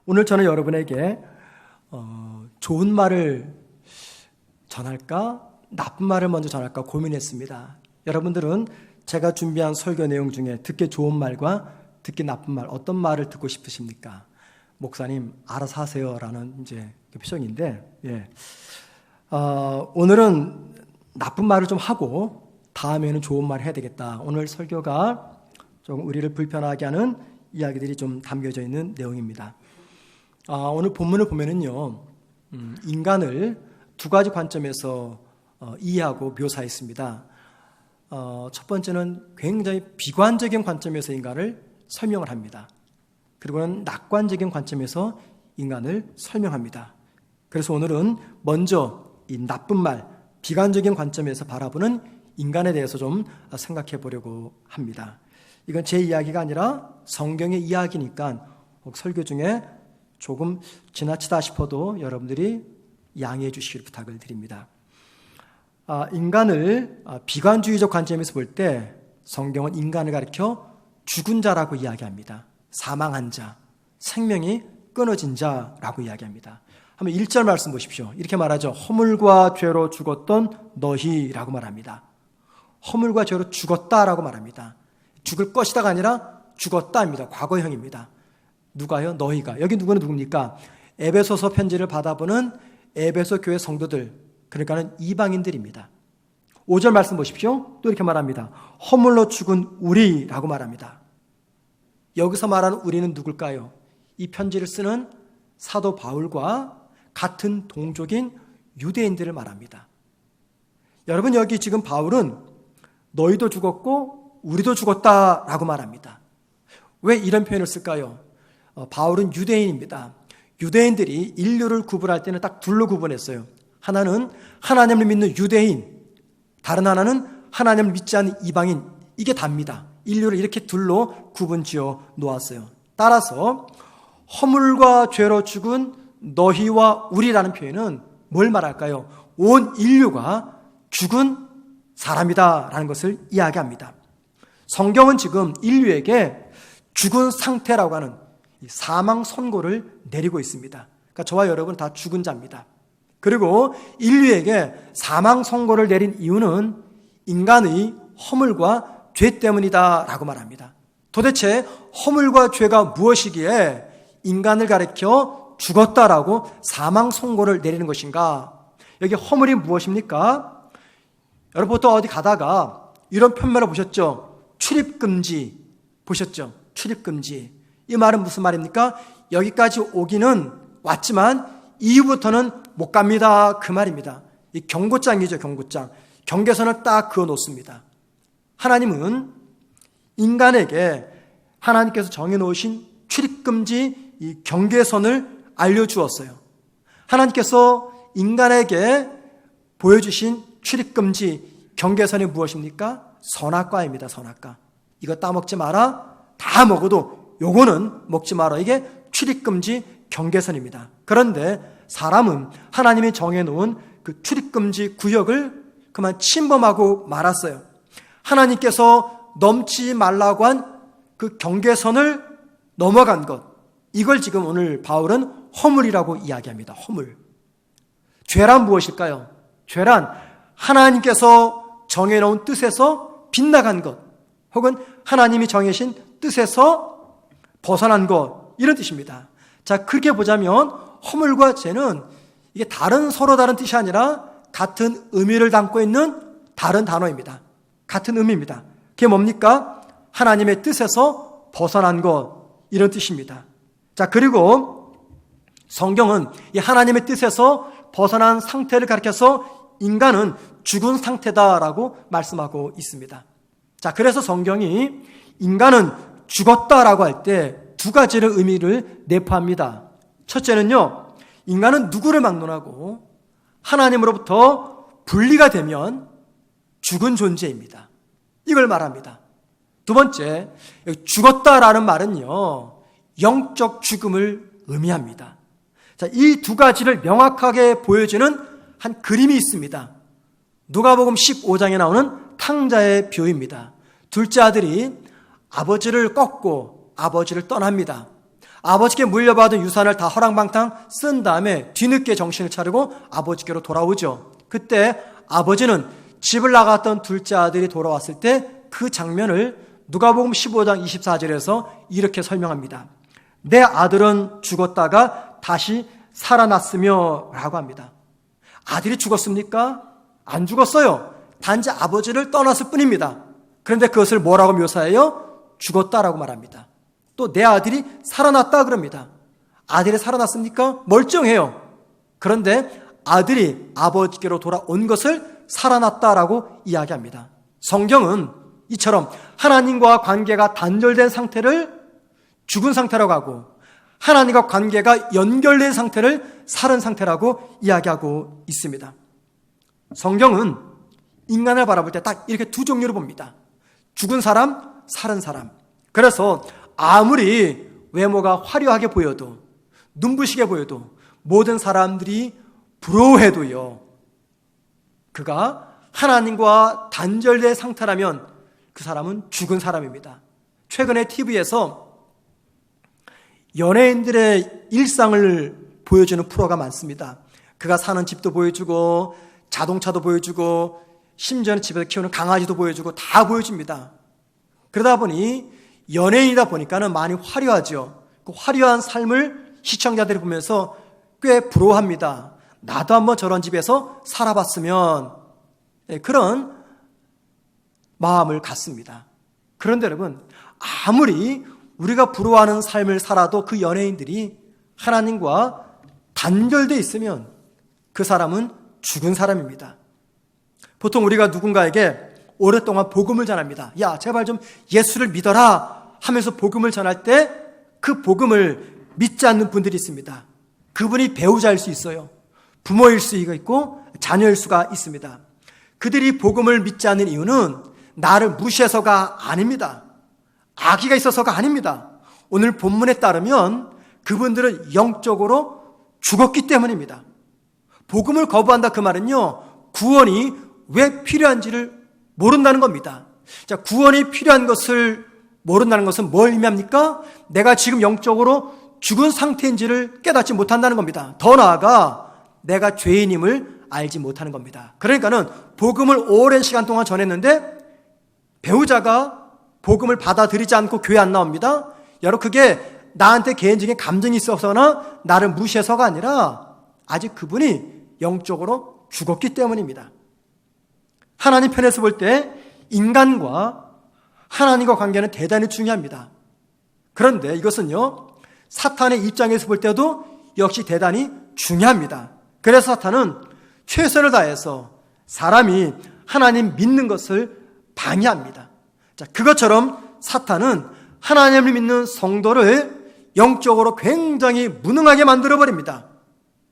오늘 저는 여러분에게 좋은 말을 전할까 나쁜 말을 먼저 전할까 고민했습니다. 여러분들은 제가 준비한 설교 내용 중에 듣기 좋은 말과 듣기 나쁜 말 어떤 말을 듣고 싶으십니까? 목사님 알아서 하세요라는 이제 표정인데 오늘은 나쁜 말을 좀 하고 다음에는 좋은 말 해야 되겠다. 오늘 설교가 좀 우리를 불편하게 하는 이야기들이 좀 담겨져 있는 내용입니다. 오늘 본문을 보면은요, 인간을 두 가지 관점에서 이해하고 묘사했습니다. 첫 번째는 굉장히 비관적인 관점에서 인간을 설명을 합니다. 그리고는 낙관적인 관점에서 인간을 설명합니다. 그래서 오늘은 먼저 이 나쁜 말, 비관적인 관점에서 바라보는 인간에 대해서 좀 생각해 보려고 합니다. 이건 제 이야기가 아니라 성경의 이야기니까 설교 중에 조금 지나치다 싶어도 여러분들이 양해해 주시길 부탁을 드립니다. 인간을 비관주의적 관점에서 볼 때 성경은 인간을 가리켜 죽은 자라고 이야기합니다. 사망한 자, 생명이 끊어진 자라고 이야기합니다. 한번 1절 말씀 보십시오. 이렇게 말하죠. 허물과 죄로 죽었던 너희라고 말합니다. 허물과 죄로 죽었다라고 말합니다. 죽을 것이다가 아니라 죽었다입니다. 과거형입니다. 누가요? 너희가. 여기 누구는 누굽니까? 에베소서 편지를 받아보는 에베소 교회 성도들, 그러니까는 이방인들입니다. 5절 말씀 보십시오. 또 이렇게 말합니다. 허물로 죽은 우리라고 말합니다. 여기서 말하는 우리는 누굴까요? 이 편지를 쓰는 사도 바울과 같은 동족인 유대인들을 말합니다. 여러분, 여기 지금 바울은 너희도 죽었고 우리도 죽었다라고 말합니다. 왜 이런 표현을 쓸까요? 바울은 유대인입니다. 유대인들이 인류를 구분할 때는 딱 둘로 구분했어요. 하나는 하나님을 믿는 유대인, 다른 하나는 하나님을 믿지 않는 이방인. 이게 답니다. 인류를 이렇게 둘로 구분지어 놓았어요. 따라서 허물과 죄로 죽은 너희와 우리라는 표현은 뭘 말할까요? 온 인류가 죽은 사람이다라는 것을 이야기합니다. 성경은 지금 인류에게 죽은 상태라고 하는 사망 선고를 내리고 있습니다. 그러니까 저와 여러분은 다 죽은 자입니다. 그리고 인류에게 사망 선고를 내린 이유는 인간의 허물과 죄 때문이다라고 말합니다. 도대체 허물과 죄가 무엇이기에 인간을 가리켜 죽었다라고 사망 선고를 내리는 것인가? 여기 허물이 무엇입니까? 여러분 또 어디 가다가 이런 편말을 보셨죠? 출입금지 보셨죠? 출입금지. 이 말은 무슨 말입니까? 여기까지 오기는 왔지만 이후부터는 못 갑니다. 그 말입니다. 이 경고장이죠, 경고장. 경계선을 딱 그어 놓습니다. 하나님은 인간에게 하나님께서 정해놓으신 출입금지 이 경계선을 알려주었어요. 하나님께서 인간에게 보여주신 출입금지 경계선이 무엇입니까? 선악과입니다. 선악과. 이거 따먹지 마라. 다 먹어도 요거는 먹지 마라. 이게 출입금지 경계선입니다. 그런데 사람은 하나님이 정해놓은 그 출입금지 구역을 그만 침범하고 말았어요. 하나님께서 넘치지 말라고 한 그 경계선을 넘어간 것, 이걸 지금 오늘 바울은 허물이라고 이야기합니다. 허물. 죄란 무엇일까요? 죄란 하나님께서 정해놓은 뜻에서 빗나간 것, 혹은 하나님이 정해신 뜻에서 벗어난 것, 이런 뜻입니다. 자, 그렇게 보자면 허물과 죄는 이게 서로 다른 뜻이 아니라 같은 의미를 담고 있는 다른 단어입니다. 같은 의미입니다. 그게 뭡니까? 하나님의 뜻에서 벗어난 것, 이런 뜻입니다. 자, 그리고 성경은 이 하나님의 뜻에서 벗어난 상태를 가리켜서 인간은 죽은 상태다라고 말씀하고 있습니다. 자, 그래서 성경이 인간은 죽었다라고 할 때 두 가지의 의미를 내포합니다. 첫째는요, 인간은 누구를 막론하고 하나님으로부터 분리가 되면 죽은 존재입니다. 이걸 말합니다. 두 번째, 죽었다라는 말은요, 영적 죽음을 의미합니다. 자, 이 두 가지를 명확하게 보여주는 한 그림이 있습니다. 누가복음 15장에 나오는 탕자의 묘입니다. 둘째 아들이 아버지를 꺾고 아버지를 떠납니다. 아버지께 물려받은 유산을 다 허랑방탕 쓴 다음에 뒤늦게 정신을 차리고 아버지께로 돌아오죠. 그때 아버지는 집을 나갔던 둘째 아들이 돌아왔을 때 그 장면을 누가복음 15장 24절에서 이렇게 설명합니다. 내 아들은 죽었다가 다시 살아났으며 라고 합니다. 아들이 죽었습니까? 안 죽었어요. 단지 아버지를 떠났을 뿐입니다. 그런데 그것을 뭐라고 묘사해요? 죽었다라고 말합니다. 또 내 아들이 살아났다 그럽니다. 아들이 살아났습니까? 멀쩡해요. 그런데 아들이 아버지께로 돌아온 것을 살아났다라고 이야기합니다. 성경은 이처럼 하나님과 관계가 단절된 상태를 죽은 상태라고 하고 하나님과 관계가 연결된 상태를 살은 상태라고 이야기하고 있습니다. 성경은 인간을 바라볼 때 딱 이렇게 두 종류로 봅니다. 죽은 사람, 살은 사람. 그래서 아무리 외모가 화려하게 보여도 눈부시게 보여도 모든 사람들이 부러워해도요, 그가 하나님과 단절된 상태라면 그 사람은 죽은 사람입니다. 최근에 TV에서 연예인들의 일상을 보여주는 프로가 많습니다. 그가 사는 집도 보여주고 자동차도 보여주고 심지어는 집에서 키우는 강아지도 보여주고 다 보여줍니다. 그러다 보니 연예인이다 보니까는 많이 화려하죠. 그 화려한 삶을 시청자들이 보면서 꽤 부러워합니다. 나도 한번 저런 집에서 살아봤으면, 그런 마음을 갖습니다. 그런데 여러분, 아무리 우리가 부러워하는 삶을 살아도 그 연예인들이 하나님과 단절되어 있으면 그 사람은 죽은 사람입니다. 보통 우리가 누군가에게 오랫동안 복음을 전합니다. 야, 제발 좀 예수를 믿어라 하면서 복음을 전할 때 그 복음을 믿지 않는 분들이 있습니다. 그분이 배우자일 수 있어요. 부모일 수 있고 자녀일 수가 있습니다. 그들이 복음을 믿지 않는 이유는 나를 무시해서가 아닙니다. 악의가 있어서가 아닙니다. 오늘 본문에 따르면 그분들은 영적으로 죽었기 때문입니다. 복음을 거부한다 그 말은요, 구원이 왜 필요한지를 모른다는 겁니다. 자, 구원이 필요한 것을 모른다는 것은 뭘 의미합니까? 내가 지금 영적으로 죽은 상태인지를 깨닫지 못한다는 겁니다. 더 나아가 내가 죄인임을 알지 못하는 겁니다. 그러니까는 복음을 오랜 시간 동안 전했는데 배우자가 복음을 받아들이지 않고 교회 안 나옵니다. 여러분, 그게 나한테 개인적인 감정이 있어서나 나를 무시해서가 아니라 아직 그분이 영적으로 죽었기 때문입니다. 하나님 편에서 볼 때 인간과 하나님과 관계는 대단히 중요합니다. 그런데 이것은요, 사탄의 입장에서 볼 때도 역시 대단히 중요합니다. 그래서 사탄은 최선을 다해서 사람이 하나님 믿는 것을 방해합니다. 자, 그것처럼 사탄은 하나님을 믿는 성도를 영적으로 굉장히 무능하게 만들어버립니다.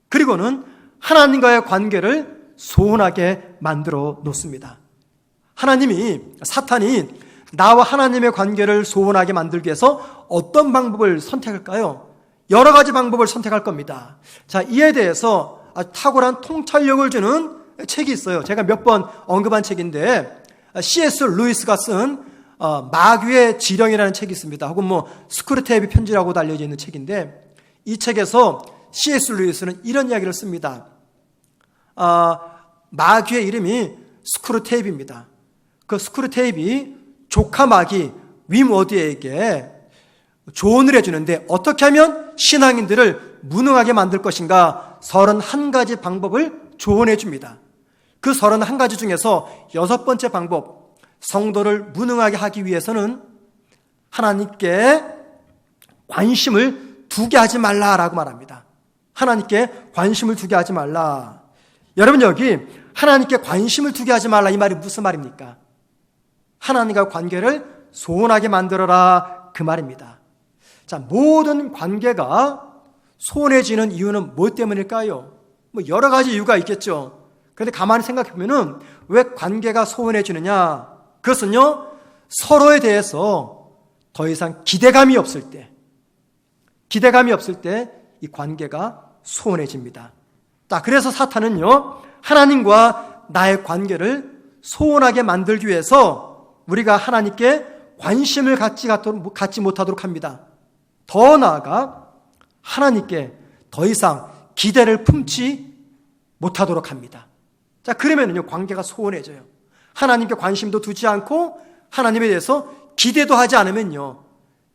그리고는 하나님과의 관계를 소원하게 만들어 놓습니다. 사탄이 나와 하나님의 관계를 소원하게 만들기 위해서 어떤 방법을 선택할까요? 여러 가지 방법을 선택할 겁니다. 자, 이에 대해서 아주 탁월한 통찰력을 주는 책이 있어요. 제가 몇 번 언급한 책인데 C.S. 루이스가 쓴 마귀의 지령이라는 책이 있습니다. 혹은 스크루테이프 편지라고도 알려져 있는 책인데 이 책에서 C.S. 루이스는 이런 이야기를 씁니다. 마귀의 이름이 스크루테이프입니다. 그 스크루테이프이 조카 마귀 윈워드에게 조언을 해주는데 어떻게 하면 신앙인들을 무능하게 만들 것인가 31가지 방법을 조언해 줍니다. 그 31가지 중에서 6번째 방법, 성도를 무능하게 하기 위해서는 하나님께 관심을 두게 하지 말라라고 말합니다. 하나님께 관심을 두게 하지 말라. 여러분, 여기 하나님께 관심을 두게 하지 말라, 이 말이 무슨 말입니까? 하나님과 관계를 소원하게 만들어라, 그 말입니다. 자, 모든 관계가 소원해지는 이유는 무엇 때문일까요? 여러 가지 이유가 있겠죠. 그런데 가만히 생각해보면 왜 관계가 소원해지느냐? 그것은요, 서로에 대해서 더 이상 기대감이 없을 때 이 관계가 소원해집니다. 자, 그래서 사탄은요, 하나님과 나의 관계를 소원하게 만들기 위해서 우리가 하나님께 관심을 갖지 못하도록 합니다. 더 나아가 하나님께 더 이상 기대를 품지 못하도록 합니다. 자, 그러면요, 관계가 소원해져요. 하나님께 관심도 두지 않고 하나님에 대해서 기대도 하지 않으면요,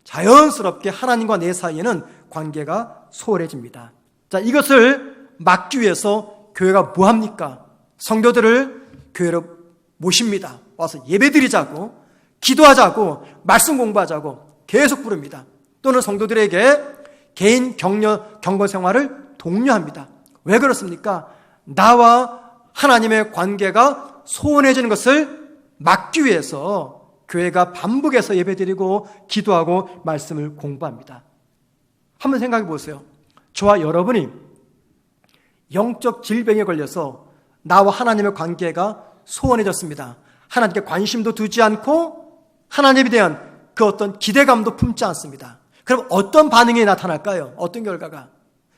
자연스럽게 하나님과 내 사이에는 관계가 소홀해집니다. 자, 이것을 막기 위해서 교회가 뭐 합니까? 성도들을 교회로 모십니다. 와서 예배드리자고, 기도하자고, 말씀 공부하자고 계속 부릅니다. 또는 성도들에게 개인 경건 생활을 독려합니다. 왜 그렇습니까? 나와 하나님의 관계가 소원해지는 것을 막기 위해서 교회가 반복해서 예배드리고 기도하고 말씀을 공부합니다. 한번 생각해 보세요. 저와 여러분이 영적 질병에 걸려서 나와 하나님의 관계가 소원해졌습니다. 하나님께 관심도 두지 않고 하나님에 대한 그 어떤 기대감도 품지 않습니다. 그럼 어떤 반응이 나타날까요? 어떤 결과가?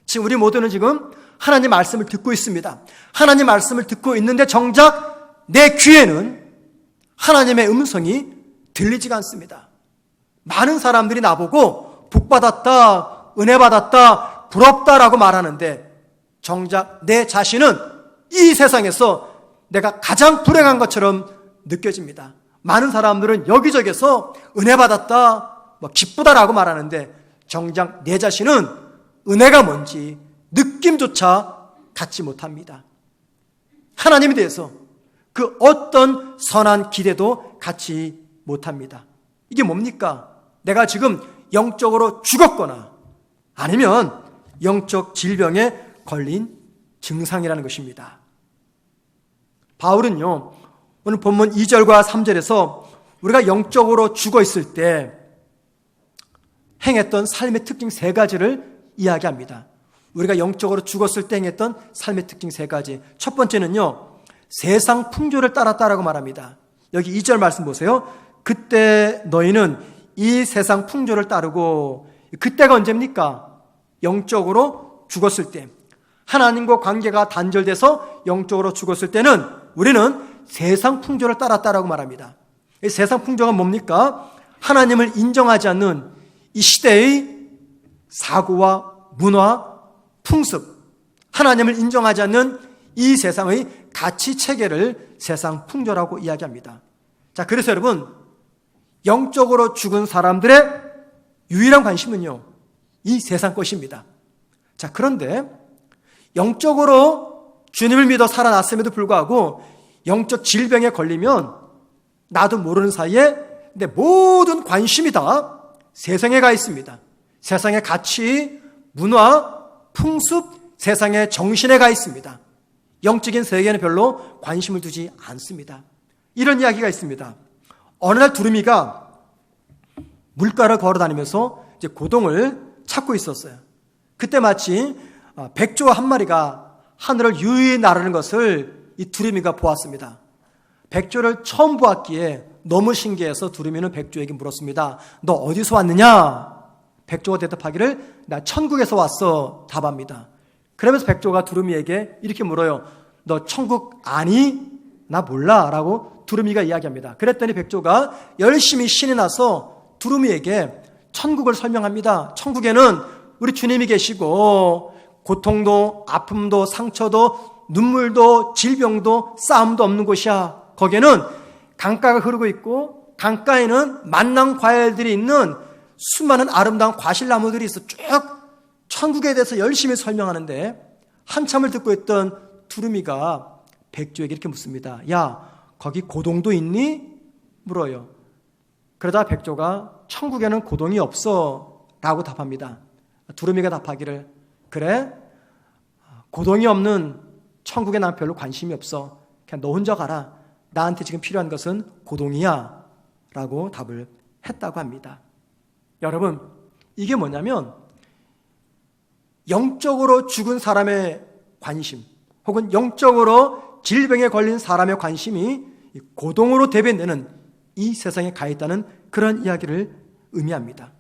지금 우리 모두는 지금 하나님 말씀을 듣고 있습니다. 하나님 말씀을 듣고 있는데 정작 내 귀에는 하나님의 음성이 들리지가 않습니다. 많은 사람들이 나보고 복받았다, 은혜받았다, 부럽다라고 말하는데 정작 내 자신은 이 세상에서 내가 가장 불행한 것처럼 느껴집니다. 많은 사람들은 여기저기서 은혜받았다, 기쁘다라고 말하는데 정작 내 자신은 은혜가 뭔지 느낌조차 갖지 못합니다. 하나님에 대해서 그 어떤 선한 기대도 갖지 못합니다. 이게 뭡니까? 내가 지금 영적으로 죽었거나 아니면 영적 질병에 걸린 증상이라는 것입니다. 바울은요, 오늘 본문 2절과 3절에서 우리가 영적으로 죽어 있을 때 행했던 삶의 특징 3가지를 이야기합니다. 우리가 영적으로 죽었을 때 행했던 삶의 특징 3가지. 첫 번째는요, 세상 풍조를 따랐다라고 말합니다. 여기 2절 말씀 보세요. 그때 너희는 이 세상 풍조를 따르고, 그때가 언제입니까? 영적으로 죽었을 때, 하나님과 관계가 단절돼서 영적으로 죽었을 때는 우리는 세상 풍조를 따랐다라고 말합니다. 이 세상 풍조가 뭡니까? 하나님을 인정하지 않는 이 시대의 사고와 문화, 풍습, 하나님을 인정하지 않는 이 세상의 가치 체계를 세상 풍조라고 이야기합니다. 자, 그래서 여러분, 영적으로 죽은 사람들의 유일한 관심은요, 이 세상 것입니다. 자, 그런데 영적으로 주님을 믿어 살아났음에도 불구하고 영적 질병에 걸리면 나도 모르는 사이에 내 모든 관심이 다 세상에 가 있습니다. 세상의 가치, 문화, 풍습, 세상의 정신에 가 있습니다. 영적인 세계에는 별로 관심을 두지 않습니다. 이런 이야기가 있습니다. 어느 날 두루미가 물가를 걸어다니면서 이제 고동을 찾고 있었어요. 그때 마치 백조 한 마리가 하늘을 유유히 나르는 것을 이 두루미가 보았습니다. 백조를 처음 보았기에 너무 신기해서 두루미는 백조에게 물었습니다. 너 어디서 왔느냐? 백조가 대답하기를 나 천국에서 왔어 답합니다. 그러면서 백조가 두루미에게 이렇게 물어요. 너 천국 아니? 나 몰라 라고 두루미가 이야기합니다. 그랬더니 백조가 열심히 신이 나서 두루미에게 천국을 설명합니다. 천국에는 우리 주님이 계시고 고통도 아픔도 상처도 눈물도 질병도 싸움도 없는 곳이야. 거기에는 강가가 흐르고 있고 강가에는 만난 과일들이 있는 수많은 아름다운 과실나무들이 있어. 쭉 천국에 대해서 열심히 설명하는데 한참을 듣고 있던 두루미가 백조에게 이렇게 묻습니다. 야, 거기 고동도 있니? 물어요. 그러다 백조가 천국에는 고동이 없어 라고 답합니다. 두루미가 답하기를 그래? 고동이 없는 천국에 난 별로 관심이 없어. 그냥 너 혼자 가라. 나한테 지금 필요한 것은 고동이야 라고 답을 했다고 합니다. 여러분, 이게 뭐냐면 영적으로 죽은 사람의 관심 혹은 영적으로 질병에 걸린 사람의 관심이 고동으로 대변되는 이 세상에 가 있다는 그런 이야기를 의미합니다.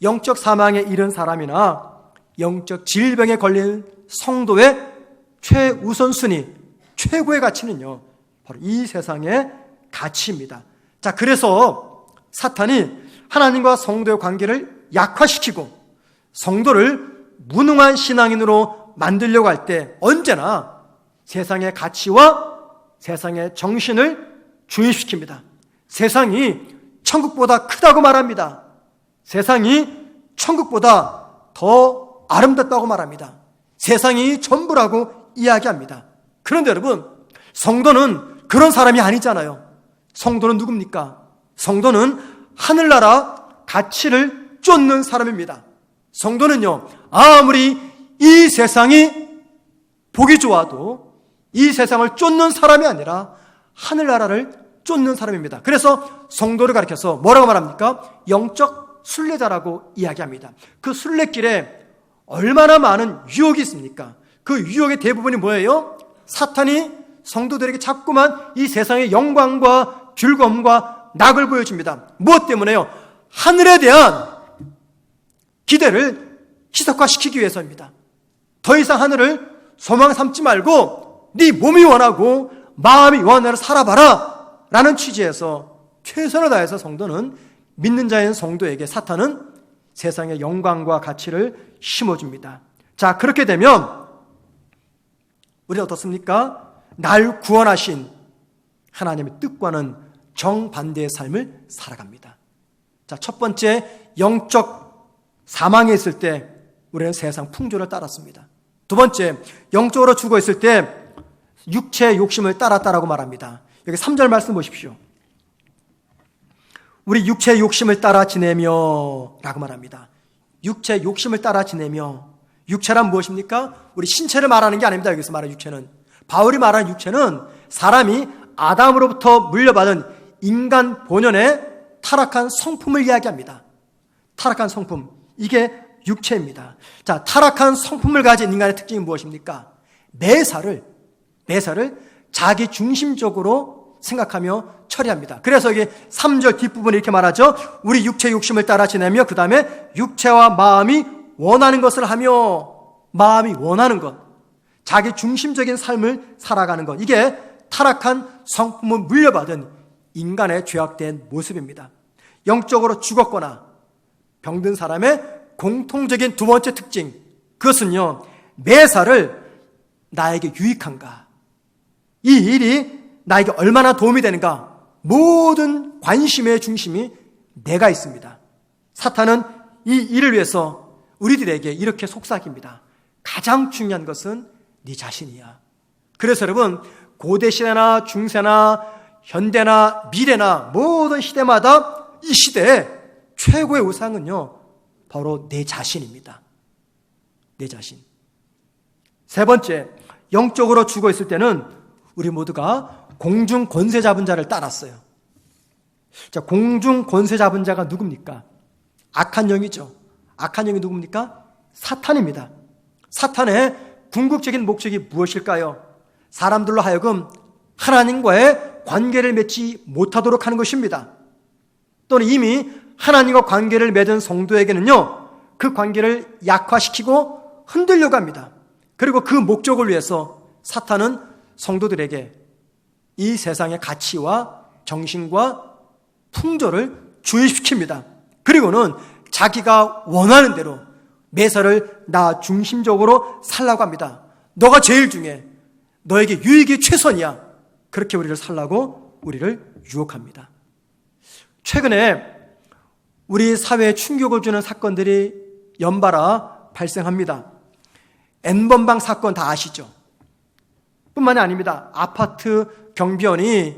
영적 사망에 이른 사람이나 영적 질병에 걸린 성도의 최우선순위, 최고의 가치는요, 바로 이 세상의 가치입니다. 자, 그래서 사탄이 하나님과 성도의 관계를 약화시키고 성도를 무능한 신앙인으로 만들려고 할 때 언제나 세상의 가치와 세상의 정신을 주입시킵니다. 세상이 천국보다 크다고 말합니다. 세상이 천국보다 더 아름답다고 말합니다. 세상이 전부라고 이야기합니다. 그런데 여러분, 성도는 그런 사람이 아니잖아요. 성도는 누굽니까? 성도는 하늘나라 가치를 쫓는 사람입니다. 성도는요, 아무리 이 세상이 보기 좋아도 이 세상을 쫓는 사람이 아니라 하늘나라를 쫓는 사람입니다. 그래서 성도를 가리켜서 뭐라고 말합니까? 영적 순례자라고 이야기합니다. 그 순례길에 얼마나 많은 유혹이 있습니까? 그 유혹의 대부분이 뭐예요? 사탄이 성도들에게 자꾸만 이 세상의 영광과 즐거움과 낙을 보여줍니다. 무엇 때문에요? 하늘에 대한 기대를 희석화시키기 위해서입니다. 더 이상 하늘을 소망 삼지 말고 네 몸이 원하고 마음이 원하는 대로 살아봐라 라는 취지에서 최선을 다해서 성도는, 믿는 자인 성도에게 사탄은 세상의 영광과 가치를 심어줍니다. 자, 그렇게 되면 우리는 어떻습니까? 날 구원하신 하나님의 뜻과는 정반대의 삶을 살아갑니다. 자, 첫 번째, 영적 사망에 있을 때 우리는 세상 풍조를 따랐습니다. 두 번째, 영적으로 죽어 있을 때 육체의 욕심을 따랐다라고 말합니다. 여기 3절 말씀 보십시오. 우리 육체의 욕심을 따라 지내며 라고 말합니다. 육체의 욕심을 따라 지내며. 육체란 무엇입니까? 우리 신체를 말하는 게 아닙니다. 여기서 말하는 육체는, 바울이 말하는 육체는 사람이 아담으로부터 물려받은 인간 본연의 타락한 성품을 이야기합니다. 타락한 성품, 이게 육체입니다. 자, 타락한 성품을 가진 인간의 특징이 무엇입니까? 매사를 자기 중심적으로 생각하며 처리합니다. 그래서 여기 3절 뒷부분에 이렇게 말하죠. 우리 육체 욕심을 따라 지내며, 그 다음에 육체와 마음이 원하는 것을 하며. 마음이 원하는 것, 자기 중심적인 삶을 살아가는 것, 이게 타락한 성품을 물려받은 인간의 죄악된 모습입니다. 영적으로 죽었거나 병든 사람의 공통적인 두 번째 특징, 그것은요, 매사를 나에게 유익한가, 이 일이 나에게 얼마나 도움이 되는가, 모든 관심의 중심이 내가 있습니다. 사탄은 이 일을 위해서 우리들에게 이렇게 속삭입니다. 가장 중요한 것은 네 자신이야. 그래서 여러분, 고대 시대나 중세나 현대나 미래나 모든 시대마다 이 시대의 최고의 우상은요, 바로 내 자신입니다. 내 자신. 세 번째, 영적으로 죽어 있을 때는 우리 모두가 공중 권세 잡은 자를 따랐어요. 자, 공중 권세 잡은 자가 누굽니까? 악한 영이죠. 악한 영이 누굽니까? 사탄입니다. 사탄의 궁극적인 목적이 무엇일까요? 사람들로 하여금 하나님과의 관계를 맺지 못하도록 하는 것입니다. 또는 이미 하나님과 관계를 맺은 성도에게는요, 그 관계를 약화시키고 흔들려고 합니다. 그리고 그 목적을 위해서 사탄은 성도들에게 이 세상의 가치와 정신과 풍조를 주입시킵니다. 그리고는 자기가 원하는 대로 매사를 나 중심적으로 살라고 합니다. 너가 제일 중에 너에게 유익이 최선이야. 그렇게 우리를 살라고 우리를 유혹합니다. 최근에 우리 사회에 충격을 주는 사건들이 연달아 발생합니다. N번방 사건 다 아시죠? 뿐만이 아닙니다. 아파트 경비원이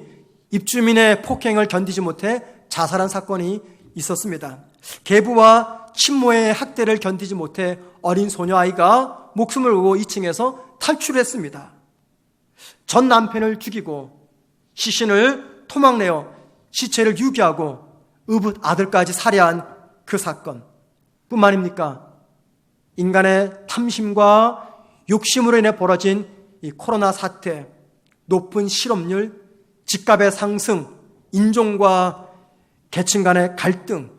입주민의 폭행을 견디지 못해 자살한 사건이 있었습니다. 계부와 친모의 학대를 견디지 못해 어린 소녀아이가 목숨을 걸고 2층에서 탈출했습니다. 전 남편을 죽이고 시신을 토막내어 시체를 유기하고 의붓 아들까지 살해한 그 사건 뿐만입니까? 인간의 탐심과 욕심으로 인해 벌어진 이 코로나 사태, 높은 실업률, 집값의 상승, 인종과 계층 간의 갈등,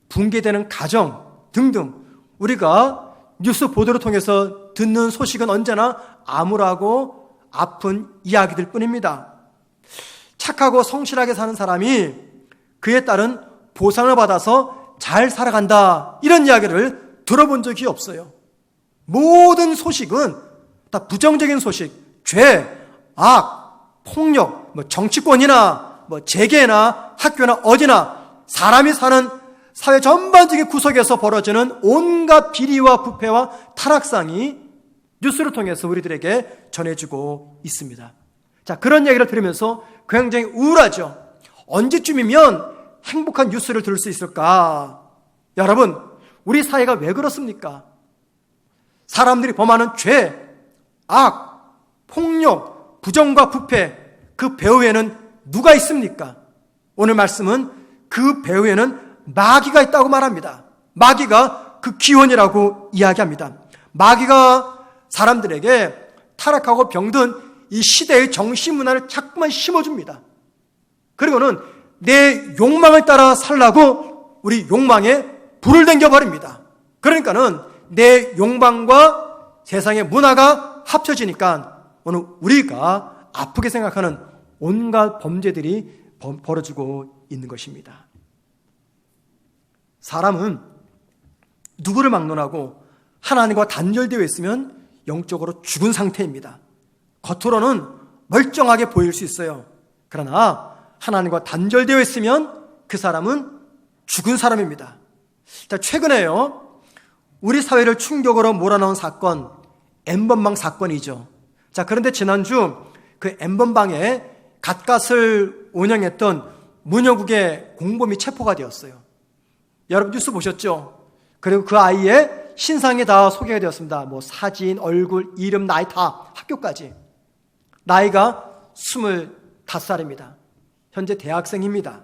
붕괴되는 가정 등등, 우리가 뉴스 보도를 통해서 듣는 소식은 언제나 암울하고 아픈 이야기들 뿐입니다. 착하고 성실하게 사는 사람이 그에 따른 보상을 받아서 잘 살아간다, 이런 이야기를 들어본 적이 없어요. 모든 소식은 다 부정적인 소식, 죄, 악, 폭력, 정치권이나 재계나 학교나 어디나 사람이 사는 사회 전반적인 구석에서 벌어지는 온갖 비리와 부패와 타락상이 뉴스를 통해서 우리들에게 전해지고 있습니다. 자, 그런 얘기를 들으면서 굉장히 우울하죠. 언제쯤이면 행복한 뉴스를 들을 수 있을까? 여러분, 우리 사회가 왜 그렇습니까? 사람들이 범하는 죄, 악, 폭력, 부정과 부패, 그 배후에는 누가 있습니까? 오늘 말씀은 그 배후에는 마귀가 있다고 말합니다. 마귀가 그 기원이라고 이야기합니다. 마귀가 사람들에게 타락하고 병든 이 시대의 정신문화를 자꾸만 심어줍니다. 그리고는 내 욕망을 따라 살라고 우리 욕망에 불을 댕겨버립니다. 그러니까는 내 욕망과 세상의 문화가 합쳐지니까 오늘 우리가 아프게 생각하는 온갖 범죄들이 벌어지고 있는 것입니다. 사람은 누구를 막론하고 하나님과 단절되어 있으면 영적으로 죽은 상태입니다. 겉으로는 멀쩡하게 보일 수 있어요. 그러나 하나님과 단절되어 있으면 그 사람은 죽은 사람입니다. 자, 최근에요, 우리 사회를 충격으로 몰아넣은 사건, N번방 사건이죠. 자, 그런데 지난주 그 N번방에 갓갓을 운영했던 문여국의 공범이 체포가 되었어요. 여러분 뉴스 보셨죠? 그리고 그 아이의 신상이 다 소개가 되었습니다. 사진, 얼굴, 이름, 나이 다 학교까지. 나이가 25살입니다. 현재 대학생입니다.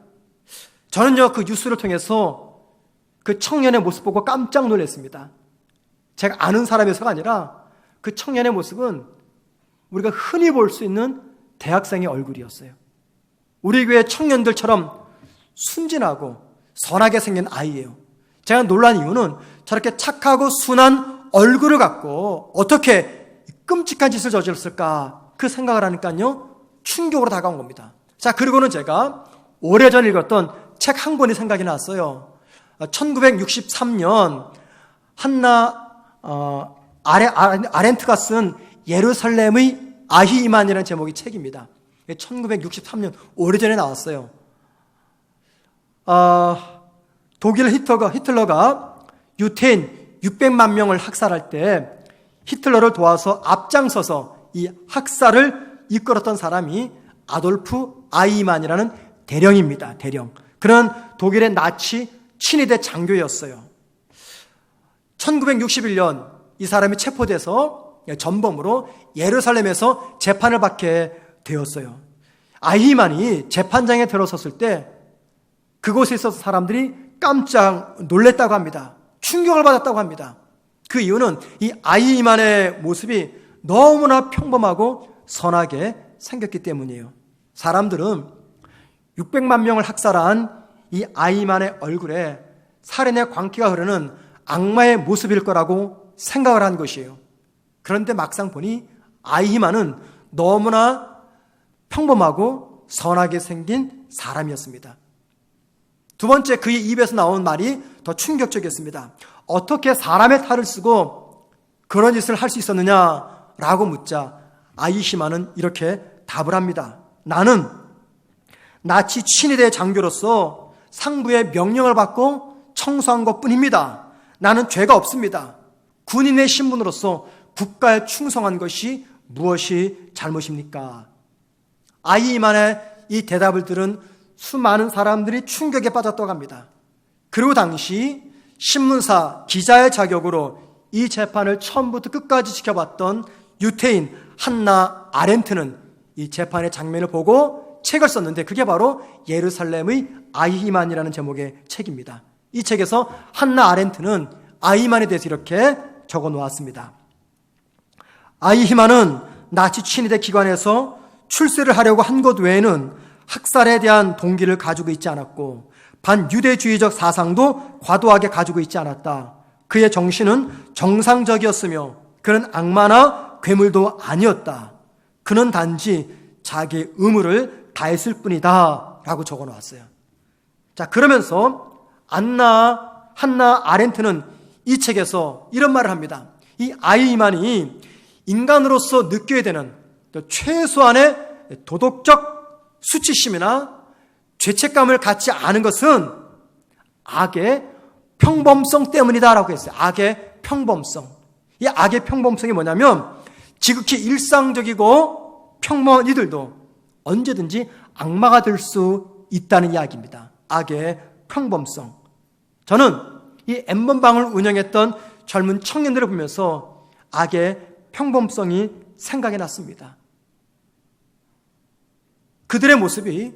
저는요, 그 뉴스를 통해서 그 청년의 모습 보고 깜짝 놀랐습니다. 제가 아는 사람에서가 아니라 그 청년의 모습은 우리가 흔히 볼 수 있는 대학생의 얼굴이었어요. 우리 교회 청년들처럼 순진하고 선하게 생긴 아이예요. 제가 놀란 이유는 저렇게 착하고 순한 얼굴을 갖고 어떻게 끔찍한 짓을 저질렀을까 그 생각을 하니까요, 충격으로 다가온 겁니다. 자, 그리고는 제가 오래전 읽었던 책 한 권이 생각이 났어요. 1963년 한나 아렌트가 쓴 예루살렘의 아히이만이라는 제목의 책입니다. 1963년 오래전에 나왔어요. 독일 히틀러가 유태인 600만 명을 학살할 때 히틀러를 도와서 앞장서서 이 학살을 이끌었던 사람이 아돌프 아히이만이라는 대령입니다. 대령. 그는 독일의 나치 친위대 장교였어요. 1961년 이 사람이 체포돼서 전범으로 예루살렘에서 재판을 받게 되었어요. 아히만이 재판장에 들어섰을 때 그곳에 있어서 사람들이 깜짝 놀랐다고 합니다. 충격을 받았다고 합니다. 그 이유는 이 아히만의 모습이 너무나 평범하고 선하게 생겼기 때문이에요. 사람들은 600만 명을 학살한 이 아히만의 얼굴에 살인의 광기가 흐르는 악마의 모습일 거라고 생각을 한 것이에요. 그런데 막상 보니 아히만은 너무나 평범하고 선하게 생긴 사람이었습니다. 두 번째, 그의 입에서 나온 말이 더 충격적이었습니다. 어떻게 사람의 탈을 쓰고 그런 짓을 할 수 있었느냐라고 묻자 아히만은 이렇게 답을 합니다. 나는 나치 친위대 장교로서 상부의 명령을 받고 청소한 것뿐입니다. 나는 죄가 없습니다. 군인의 신분으로서 국가에 충성한 것이 무엇이 잘못입니까? 아히만의 이 대답을 들은 수많은 사람들이 충격에 빠졌다고 합니다. 그리고 당시 신문사 기자의 자격으로 이 재판을 처음부터 끝까지 지켜봤던 유태인 한나 아렌트는 이 재판의 장면을 보고 책을 썼는데 그게 바로 예루살렘의 아히만이라는 제목의 책입니다. 이 책에서 한나 아렌트는 아히만에 대해서 이렇게 적어 놓았습니다. 아히만은 나치 친위대 기관에서 출세를 하려고 한 것 외에는 학살에 대한 동기를 가지고 있지 않았고 반유대주의적 사상도 과도하게 가지고 있지 않았다. 그의 정신은 정상적이었으며 그는 악마나 괴물도 아니었다. 그는 단지 자기의 의무를 다했을 뿐이다 라고 적어 놓았어요. 자, 그러면서 한나 아렌트는 이 책에서 이런 말을 합니다. 이 아이만이 인간으로서 느껴야 되는 최소한의 도덕적 수치심이나 죄책감을 갖지 않은 것은 악의 평범성 때문이다라고 했어요. 악의 평범성. 이 악의 평범성이 뭐냐면 지극히 일상적이고 평범한 이들도 언제든지 악마가 될 수 있다는 이야기입니다. 악의 평범성. 저는 이 N번방을 운영했던 젊은 청년들을 보면서 악의 평범성이 생각이 났습니다. 그들의 모습이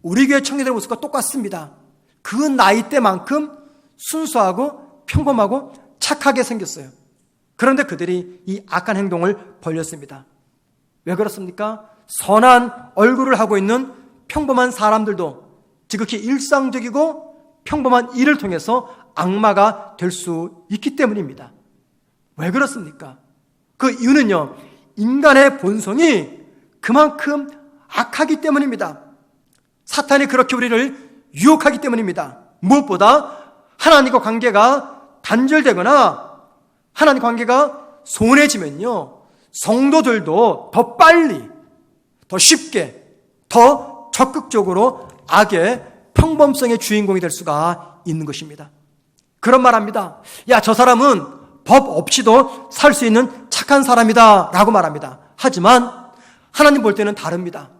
우리 교회 청년들의 모습과 똑같습니다. 그 나이대만큼 순수하고 평범하고 착하게 생겼어요. 그런데 그들이 이 악한 행동을 벌였습니다. 왜 그렇습니까? 선한 얼굴을 하고 있는 평범한 사람들도 지극히 일상적이고 평범한 일을 통해서 악마가 될 수 있기 때문입니다. 왜 그렇습니까? 그 이유는요, 인간의 본성이 그만큼 악하기 때문입니다. 사탄이 그렇게 우리를 유혹하기 때문입니다. 무엇보다 하나님과 관계가 단절되거나 하나님 관계가 소원해지면요, 성도들도 더 빨리, 더 쉽게, 더 적극적으로 악의 평범성의 주인공이 될 수가 있는 것입니다. 그런 말합니다. 야, 저 사람은 법 없이도 살 수 있는 착한 사람이다 라고 말합니다. 하지만 하나님 볼 때는 다릅니다.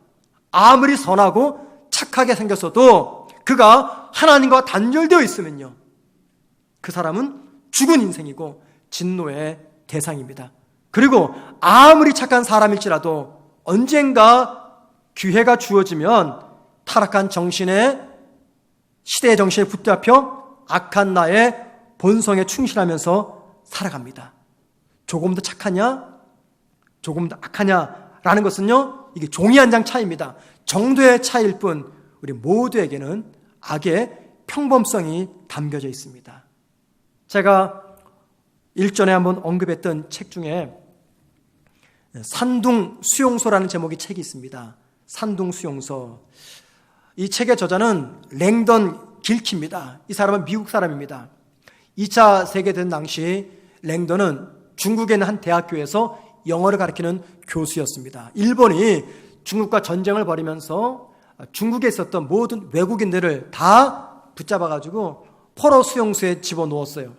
아무리 선하고 착하게 생겼어도 그가 하나님과 단절되어 있으면요, 그 사람은 죽은 인생이고 진노의 대상입니다. 그리고 아무리 착한 사람일지라도 언젠가 기회가 주어지면 타락한 정신에, 시대의 정신에 붙잡혀 악한 나의 본성에 충실하면서 살아갑니다. 조금 더 착하냐, 조금 더 악하냐라는 것은요, 이게 종이 한 장 차이입니다. 정도의 차이일 뿐 우리 모두에게는 악의 평범성이 담겨져 있습니다. 제가 일전에 한번 언급했던 책 중에 산둥 수용소라는 제목의 책이 있습니다. 산둥 수용소. 이 책의 저자는 랭던 길키입니다. 이 사람은 미국 사람입니다. 2차 세계대전 당시 랭던은 중국에 있는 한 대학교에서 영어를 가르치는 교수였습니다. 일본이 중국과 전쟁을 벌이면서 중국에 있었던 모든 외국인들을 다 붙잡아가지고 포로 수용소에 집어넣었어요.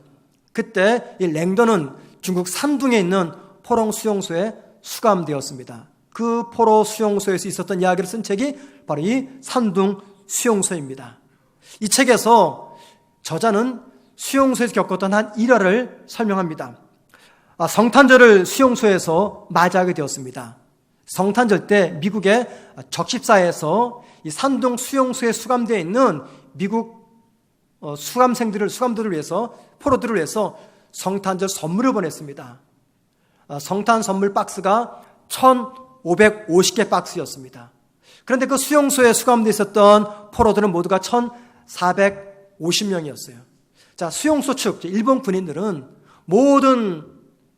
그때 이 랭던은 중국 산둥에 있는 포로 수용소에 수감되었습니다. 그 포로 수용소에서 있었던 이야기를 쓴 책이 바로 이 산둥 수용소입니다. 이 책에서 저자는 수용소에서 겪었던 한 일화를 설명합니다. 성탄절을 수용소에서 맞이하게 되었습니다. 성탄절 때 미국의 적십사에서 이 산둥 수용소에 수감되어 있는 미국 수감들을 위해서, 포로들을 위해서 성탄절 선물을 보냈습니다. 성탄 선물 박스가 1,550개 박스였습니다. 그런데 그 수용소에 수감되어 있었던 포로들은 모두가 1,450명이었어요. 자, 수용소 측, 일본 군인들은 모든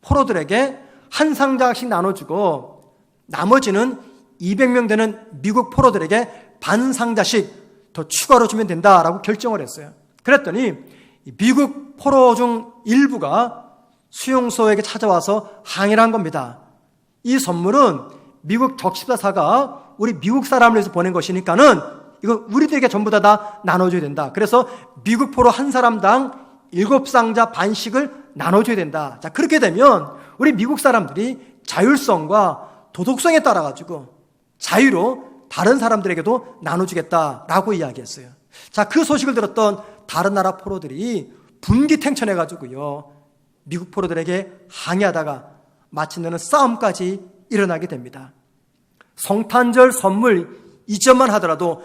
포로들에게 한 상자씩 나눠주고 나머지는 200명 되는 미국 포로들에게 반 상자씩 더 추가로 주면 된다라고 결정을 했어요. 그랬더니 미국 포로 중 일부가 수용소에게 찾아와서 항의를 한 겁니다. 이 선물은 미국 적십사사가 우리 미국 사람을 위해서 보낸 것이니까는 이거 우리들에게 전부 다 나눠줘야 된다. 그래서 미국 포로 한 사람당 7상자 반씩을 나눠줘야 된다. 자, 그렇게 되면 우리 미국 사람들이 자율성과 도덕성에 따라가지고 자유로 다른 사람들에게도 나눠주겠다라고 이야기했어요. 자, 그 소식을 들었던 다른 나라 포로들이 분기탱천해가지고요, 미국 포로들에게 항의하다가 마침내는 싸움까지 일어나게 됩니다. 성탄절 선물 이전만 하더라도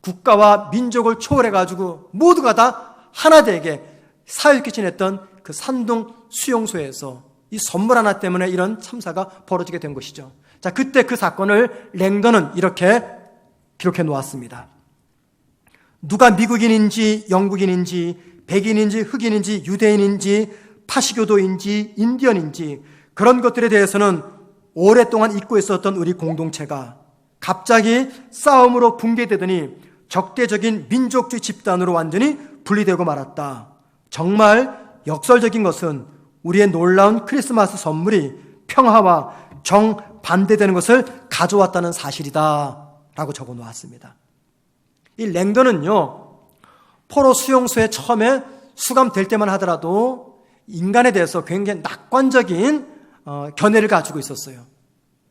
국가와 민족을 초월해가지고 모두가 다 하나 되게 사이좋게 지냈던 그 산둥 수용소에서 이 선물 하나 때문에 이런 참사가 벌어지게 된 것이죠. 자, 그때 그 사건을 랭던은 이렇게 기록해 놓았습니다. 누가 미국인인지 영국인인지 백인인지 흑인인지 유대인인지 파시교도인지 인디언인지 그런 것들에 대해서는 오랫동안 잊고 있었던 우리 공동체가 갑자기 싸움으로 붕괴되더니 적대적인 민족주의 집단으로 완전히 분리되고 말았다. 정말 역설적인 것은 우리의 놀라운 크리스마스 선물이 평화와 정반대되는 것을 가져왔다는 사실이다 라고 적어 놓았습니다. 이 랭던은요, 포로 수용소에 처음에 수감될 때만 하더라도 인간에 대해서 굉장히 낙관적인 견해를 가지고 있었어요.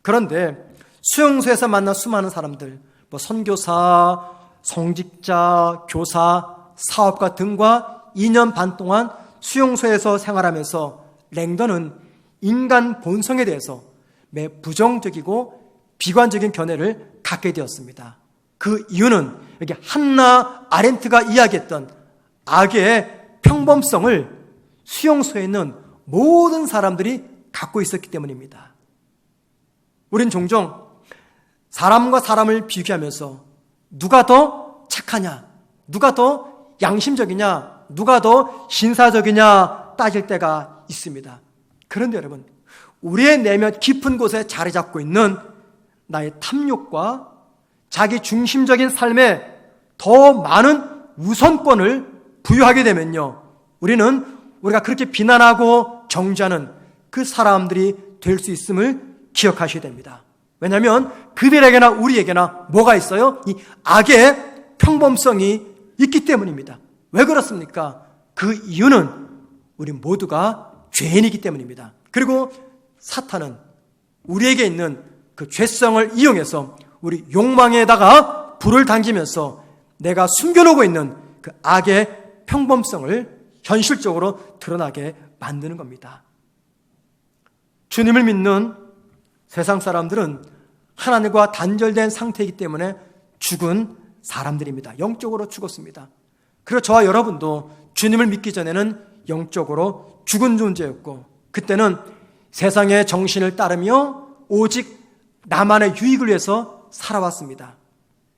그런데 수용소에서 만난 수많은 사람들, 선교사, 성직자, 교사, 사업가 등과 2년 반 동안 수용소에서 생활하면서 랭던은 인간 본성에 대해서 매우 부정적이고 비관적인 견해를 갖게 되었습니다. 그 이유는 여기 한나 아렌트가 이야기했던 악의 평범성을 수용소에 있는 모든 사람들이 갖고 있었기 때문입니다. 우린 종종 사람과 사람을 비교하면서 누가 더 착하냐, 누가 더 양심적이냐, 누가 더 신사적이냐 따질 때가 있습니다. 그런데 여러분, 우리의 내면 깊은 곳에 자리 잡고 있는 나의 탐욕과 자기 중심적인 삶에 더 많은 우선권을 부여하게 되면요, 우리가 그렇게 비난하고 정죄하는 그 사람들이 될 수 있음을 기억하셔야 됩니다. 왜냐하면 그들에게나 우리에게나 뭐가 있어요? 이 악의 평범성이 있기 때문입니다. 왜 그렇습니까? 그 이유는 우리 모두가 죄인이기 때문입니다. 그리고 사탄은 우리에게 있는 그 죄성을 이용해서 우리 욕망에다가 불을 당기면서 내가 숨겨놓고 있는 그 악의 평범성을 현실적으로 드러나게 만드는 겁니다. 주님을 믿는 세상 사람들은 하나님과 단절된 상태이기 때문에 죽은 사람들입니다. 영적으로 죽었습니다. 그리고 저와 여러분도 주님을 믿기 전에는 영적으로 죽은 존재였고, 그때는 세상의 정신을 따르며 오직 나만의 유익을 위해서 살아왔습니다.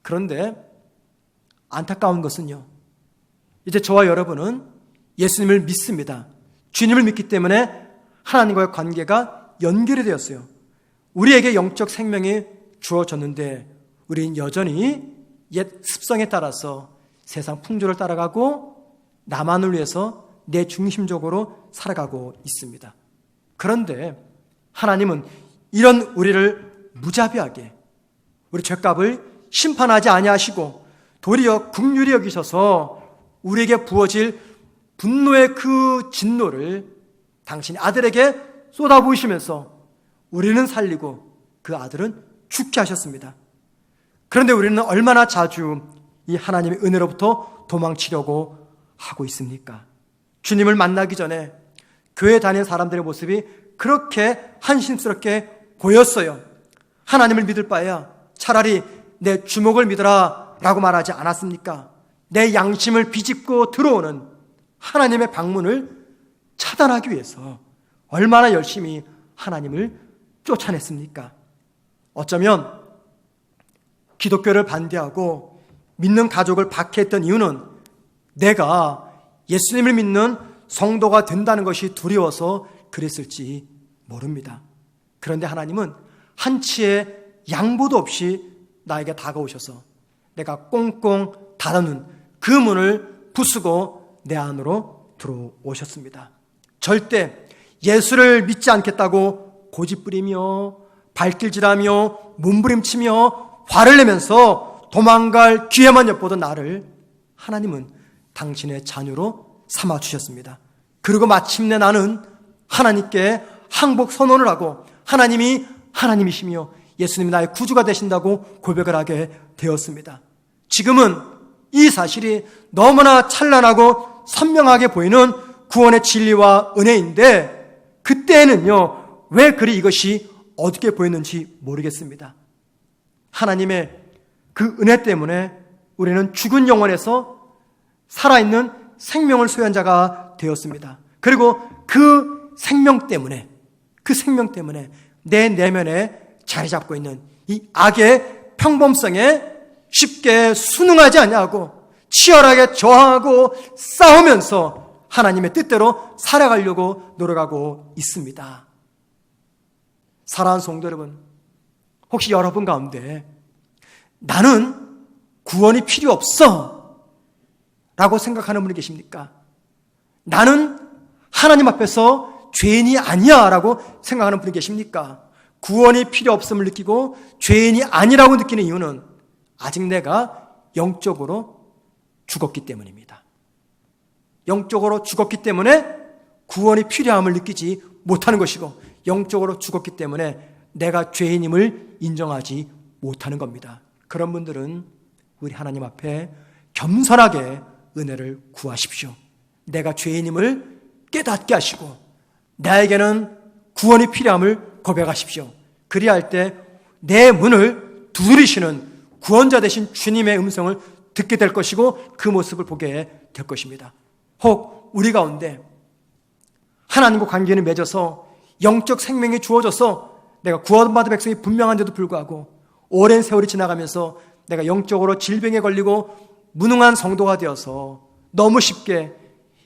그런데 안타까운 것은요, 이제 저와 여러분은 예수님을 믿습니다. 주님을 믿기 때문에 하나님과의 관계가 연결이 되었어요. 우리에게 영적 생명이 주어졌는데 우리는 여전히 옛 습성에 따라서 세상 풍조를 따라가고 나만을 위해서 내 중심적으로 살아가고 있습니다. 그런데 하나님은 이런 우리를 무자비하게 우리 죄값을 심판하지 아니하시고 도리어 긍휼히 여기셔서 우리에게 부어질 분노의 그 진노를 당신의 아들에게 쏟아부으시면서 우리는 살리고 그 아들은 죽게 하셨습니다. 그런데 우리는 얼마나 자주 이 하나님의 은혜로부터 도망치려고 하고 있습니까? 주님을 만나기 전에 교회 다니는 사람들의 모습이 그렇게 한심스럽게 보였어요. 하나님을 믿을 바에야 차라리 내 주먹을 믿어라 라고 말하지 않았습니까? 내 양심을 비집고 들어오는 하나님의 방문을 차단하기 위해서 얼마나 열심히 하나님을 쫓아냈습니까? 어쩌면 기독교를 반대하고 믿는 가족을 박해했던 이유는 내가 예수님을 믿는 성도가 된다는 것이 두려워서 그랬을지 모릅니다. 그런데 하나님은 한치의 양보도 없이 나에게 다가오셔서 내가 꽁꽁 닫아놓은 그 문을 부수고 내 안으로 들어오셨습니다. 절대 예수를 믿지 않겠다고 고집부리며 발길질하며 몸부림치며 화를 내면서 도망갈 기회만 엿보던 나를 하나님은 당신의 자녀로 삼아주셨습니다. 그리고 마침내 나는 하나님께 항복 선언을 하고 하나님이 하나님이시며 예수님이 나의 구주가 되신다고 고백을 하게 되었습니다. 지금은 이 사실이 너무나 찬란하고 선명하게 보이는 구원의 진리와 은혜인데 그때는요, 왜 그리 이것이 어둡게 보였는지 모르겠습니다. 하나님의 그 은혜 때문에 우리는 죽은 영혼에서 살아있는 생명을 소유한 자가 되었습니다. 그리고 그 생명 때문에 내 내면에 자리 잡고 있는 이 악의 평범성에 쉽게 순응하지 아니하고 치열하게 저항하고 싸우면서 하나님의 뜻대로 살아가려고 노력하고 있습니다. 사랑하는 성도 여러분, 혹시 여러분 가운데 나는 구원이 필요 없어 라고 생각하는 분이 계십니까? 나는 하나님 앞에서 죄인이 아니야 라고 생각하는 분이 계십니까? 구원이 필요 없음을 느끼고 죄인이 아니라고 느끼는 이유는 아직 내가 영적으로 죽었기 때문입니다. 영적으로 죽었기 때문에 구원이 필요함을 느끼지 못하는 것이고, 영적으로 죽었기 때문에 내가 죄인임을 인정하지 못하는 겁니다. 그런 분들은 우리 하나님 앞에 겸손하게 은혜를 구하십시오. 내가 죄인임을 깨닫게 하시고 나에게는 구원이 필요함을 고백하십시오. 그리할 때 내 문을 두드리시는 구원자 되신 주님의 음성을 듣게 될 것이고 그 모습을 보게 될 것입니다. 혹 우리 가운데 하나님과 관계를 맺어서 영적 생명이 주어져서 내가 구원받은 백성이 분명한데도 불구하고 오랜 세월이 지나가면서 내가 영적으로 질병에 걸리고 무능한 성도가 되어서 너무 쉽게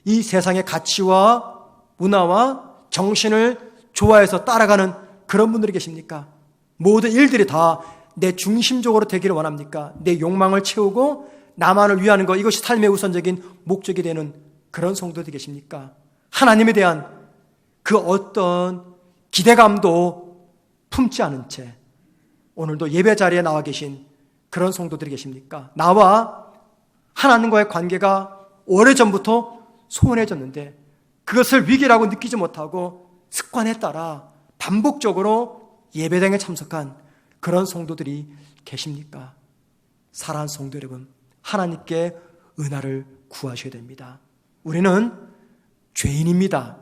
이 세상의 가치와 문화와 정신을 좋아해서 따라가는 그런 분들이 계십니까? 모든 일들이 다 내 중심적으로 되기를 원합니까? 내 욕망을 채우고 나만을 위하는 것, 이것이 삶의 우선적인 목적이 되는 그런 성도들이 계십니까? 하나님에 대한 그 어떤 기대감도 품지 않은 채 오늘도 예배 자리에 나와 계신 그런 성도들이 계십니까? 나와 하나님과의 관계가 오래전부터 소원해졌는데 그것을 위기라고 느끼지 못하고 습관에 따라 반복적으로 예배당에 참석한 그런 성도들이 계십니까? 사랑하는 성도 여러분, 하나님께 은혜를 구하셔야 됩니다. 우리는 죄인입니다.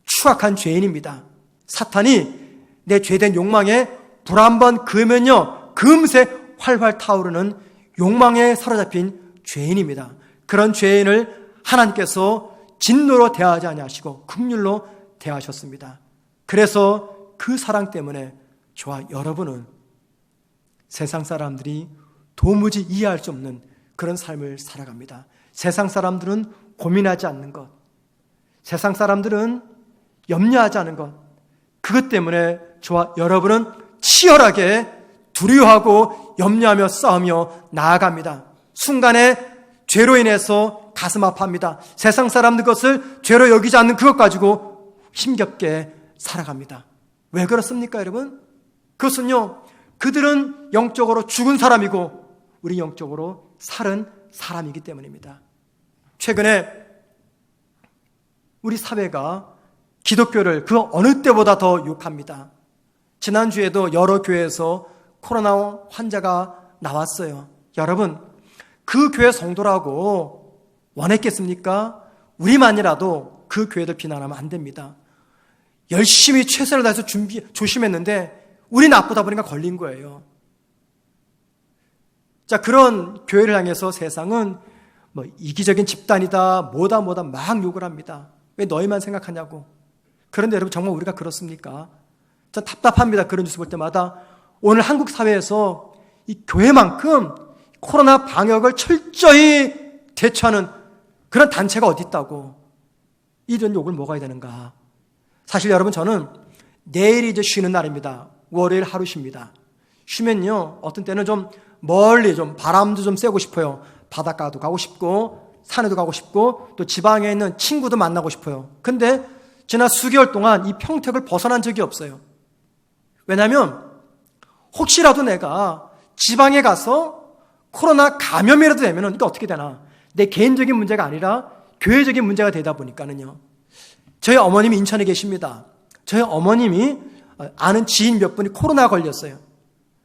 추악한 죄인입니다. 사탄이 내 죄된 욕망에 불 한 번 그으면요, 금세 활활 타오르는 욕망에 사로잡힌 죄인입니다. 그런 죄인을 하나님께서 진노로 대하지 아니하시고 긍휼로 대하셨습니다. 그래서 그 사랑 때문에 저와 여러분은 세상 사람들이 도무지 이해할 수 없는 그런 삶을 살아갑니다. 세상 사람들은 고민하지 않는 것, 세상 사람들은 염려하지 않은 것, 그것 때문에 저와 여러분은 치열하게 두려워하고 염려하며 싸우며 나아갑니다. 순간에 죄로 인해서 가슴 아파합니다. 세상 사람들 것을 죄로 여기지 않는 그것 가지고 힘겹게 살아갑니다. 왜 그렇습니까, 여러분? 그것은요, 그들은 영적으로 죽은 사람이고 우리 영적으로 살은 사람이기 때문입니다. 최근에 우리 사회가 기독교를 그 어느 때보다 더 욕합니다. 지난주에도 여러 교회에서 코로나 환자가 나왔어요. 여러분, 그 교회 성도라고 원했겠습니까? 우리만이라도 그 교회들 비난하면 안 됩니다. 열심히 최선을 다해서 조심했는데 우리 나쁘다 보니까 걸린 거예요. 자, 그런 교회를 향해서 세상은 뭐 이기적인 집단이다, 뭐다 막 욕을 합니다. 왜 너희만 생각하냐고. 그런데 여러분, 정말 우리가 그렇습니까? 전 답답합니다. 그런 뉴스 볼 때마다. 오늘 한국 사회에서 이 교회만큼 코로나 방역을 철저히 대처하는 그런 단체가 어디 있다고 이런 욕을 먹어야 되는가. 사실 여러분, 저는 내일이 이제 쉬는 날입니다. 월요일 하루 쉽니다. 쉬면요, 어떤 때는 좀 멀리 좀 바람도 좀 쐬고 싶어요. 바닷가도 가고 싶고 산에도 가고 싶고 또 지방에 있는 친구도 만나고 싶어요. 근데 지난 수개월 동안 이 평택을 벗어난 적이 없어요. 왜냐하면 혹시라도 내가 지방에 가서 코로나 감염이라도 되면 이게 어떻게 되나, 내 개인적인 문제가 아니라 교회적인 문제가 되다 보니까는요. 저희 어머님이 인천에 계십니다. 저희 어머님이 아는 지인 몇 분이 코로나 걸렸어요.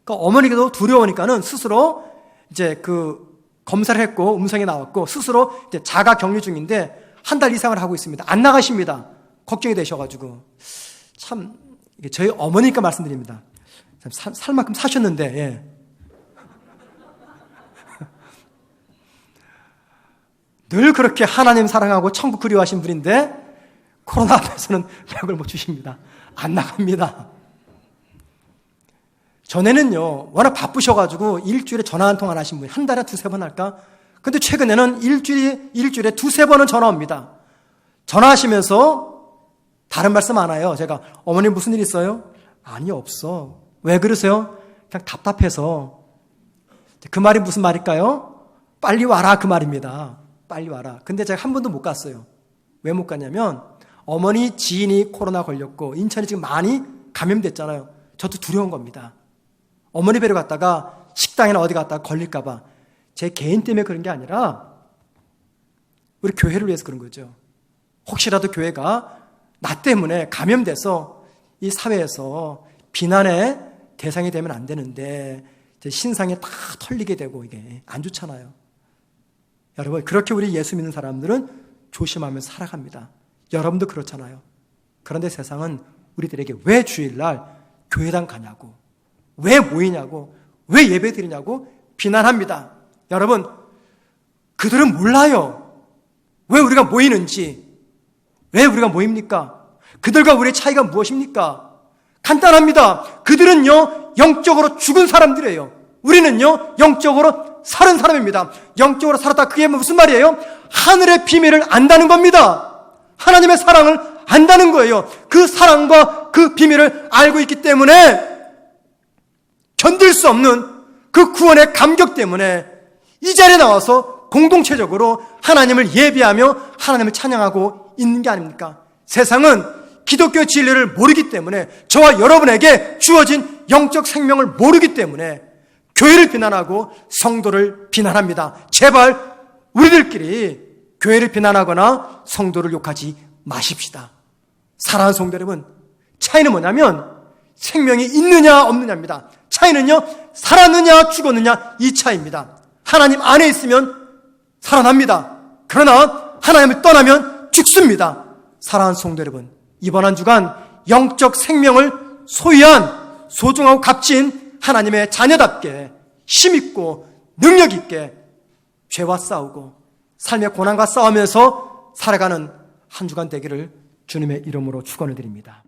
그러니까 어머니도 두려우니까는 스스로 이제 그 검사를 했고 음성이 나왔고 스스로 이제 자가 격리 중인데 한 달 이상을 하고 있습니다. 안 나가십니다. 걱정이 되셔가지고. 참, 저희 어머니까 말씀드립니다. 참 살 만큼 사셨는데, 예. 늘 그렇게 하나님 사랑하고 천국 그리워하신 분인데 코로나 앞에서는 벽을 못 주십니다. 안 나갑니다. 전에는요, 워낙 바쁘셔가지고 일주일에 전화 한 통 안 하신 분이 한 달에 두세 번 할까? 근데 최근에는 일주일에 두세 번은 전화 옵니다. 전화하시면서 다른 말씀 안 해요. 제가, 어머니 무슨 일 있어요? 아니, 없어. 왜 그러세요? 그냥 답답해서. 그 말이 무슨 말일까요? 빨리 와라, 그 말입니다. 빨리 와라. 근데 제가 한 번도 못 갔어요. 왜 못 갔냐면 어머니 지인이 코로나 걸렸고 인천이 지금 많이 감염됐잖아요. 저도 두려운 겁니다. 어머니 뵈러 갔다가 식당이나 어디 갔다가 걸릴까 봐. 제 개인 때문에 그런 게 아니라 우리 교회를 위해서 그런 거죠. 혹시라도 교회가 나 때문에 감염돼서 이 사회에서 비난의 대상이 되면 안 되는데 제 신상에 다 털리게 되고 이게 안 좋잖아요. 여러분, 그렇게 우리 예수 믿는 사람들은 조심하면서 살아갑니다. 여러분도 그렇잖아요. 그런데 세상은 우리들에게 왜 주일날 교회당 가냐고, 왜 모이냐고, 왜 예배 드리냐고 비난합니다. 여러분, 그들은 몰라요. 왜 우리가 모이는지, 왜 우리가 모입니까? 그들과 우리의 차이가 무엇입니까? 간단합니다. 그들은요, 영적으로 죽은 사람들이에요. 우리는요, 영적으로 살은 사람입니다. 영적으로 살았다. 그게 무슨 말이에요? 하늘의 비밀을 안다는 겁니다. 하나님의 사랑을 안다는 거예요. 그 사랑과 그 비밀을 알고 있기 때문에 견딜 수 없는 그 구원의 감격 때문에 이 자리에 나와서 공동체적으로 하나님을 예배하며 하나님을 찬양하고 있는 게 아닙니까? 세상은 기독교 진리를 모르기 때문에, 저와 여러분에게 주어진 영적 생명을 모르기 때문에 교회를 비난하고 성도를 비난합니다. 제발 우리들끼리 교회를 비난하거나 성도를 욕하지 마십시다. 사랑하는 성도 여러분, 차이는 뭐냐면 생명이 있느냐 없느냐입니다. 차이는요, 살았느냐 죽었느냐 이 차이입니다. 하나님 안에 있으면 살아납니다. 그러나 하나님을 떠나면 죽습니다. 사랑하는 성도 여러분, 이번 한 주간 영적 생명을 소유한 소중하고 값진 하나님의 자녀답게 힘있고 능력있게 죄와 싸우고 삶의 고난과 싸우면서 살아가는 한 주간 되기를 주님의 이름으로 축원을 드립니다.